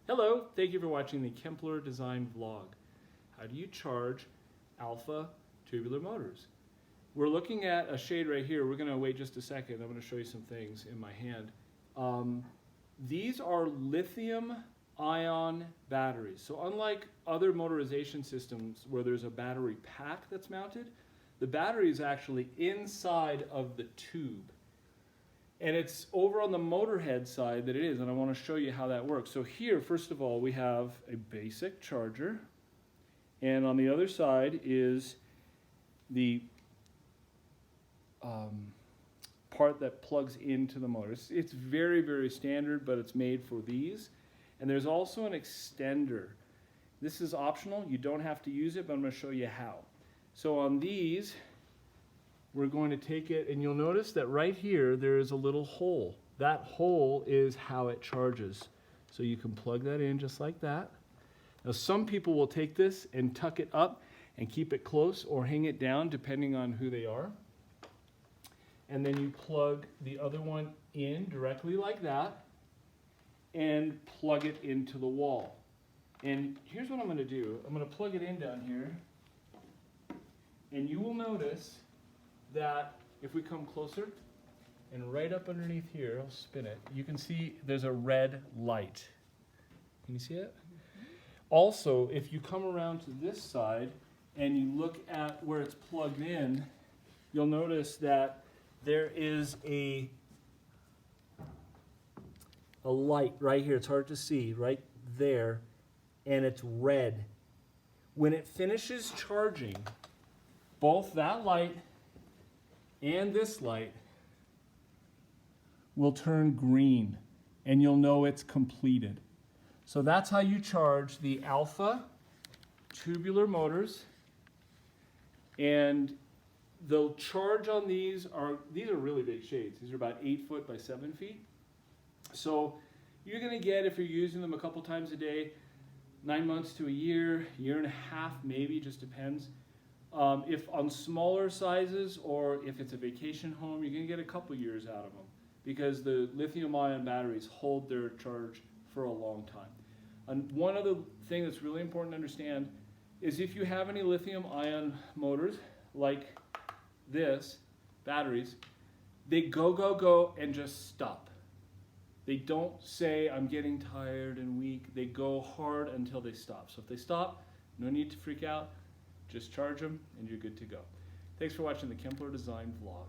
Hello, thank you for watching the Kempler design vlog. How do you charge alpha tubular motors? We're looking at a shade right here. We're going to wait just a second. I'm going to show you some things in my hand. These are lithium-ion batteries. So unlike other motorization systems where there's a battery pack that's mounted, the battery is actually inside of the tube. And it's over on the motor head side that it is, and I want to show you how that works. So here, first of all, we have a basic charger, and on the other side is the part that plugs into the motor. It's very, very standard, but it's made for these. And there's also an extender. This is optional. You don't have to use it, but I'm going to show you how. So on these, we're going to take it, and you'll notice that right here there is a little hole. That hole is how it charges. So you can plug that in just like that. Now some people will take this and tuck it up and keep it close or hang it down depending on who they are. And then you plug the other one in directly like that and plug it into the wall. And here's what I'm going to do. I'm going to plug it in down here, and you will notice that if we come closer and right up underneath here, I'll spin it, you can see there's a red light. Can you see it? Also, if you come around to this side and you look at where it's plugged in, you'll notice that there is a light right here. It's hard to see right there, and it's red. When it finishes charging, both that light and this light will turn green, and you'll know it's completed. So that's how you charge the alpha tubular motors. And the charge on these are really big shades. These are about 8 foot by 7 feet. So you're going to get, if you're using them a couple times a day, 9 months to a year and a half maybe, just depends. If on smaller sizes or if it's a vacation home, you're going to get a couple years out of them because the lithium-ion batteries hold their charge for a long time. And one other thing that's really important to understand is if you have any lithium-ion motors like this, batteries, they go and just stop. They don't say, I'm getting tired and weak. They go hard until they stop. So if they stop, no need to freak out. Just charge them and you're good to go. Thanks for watching the Kempler Design Vlog.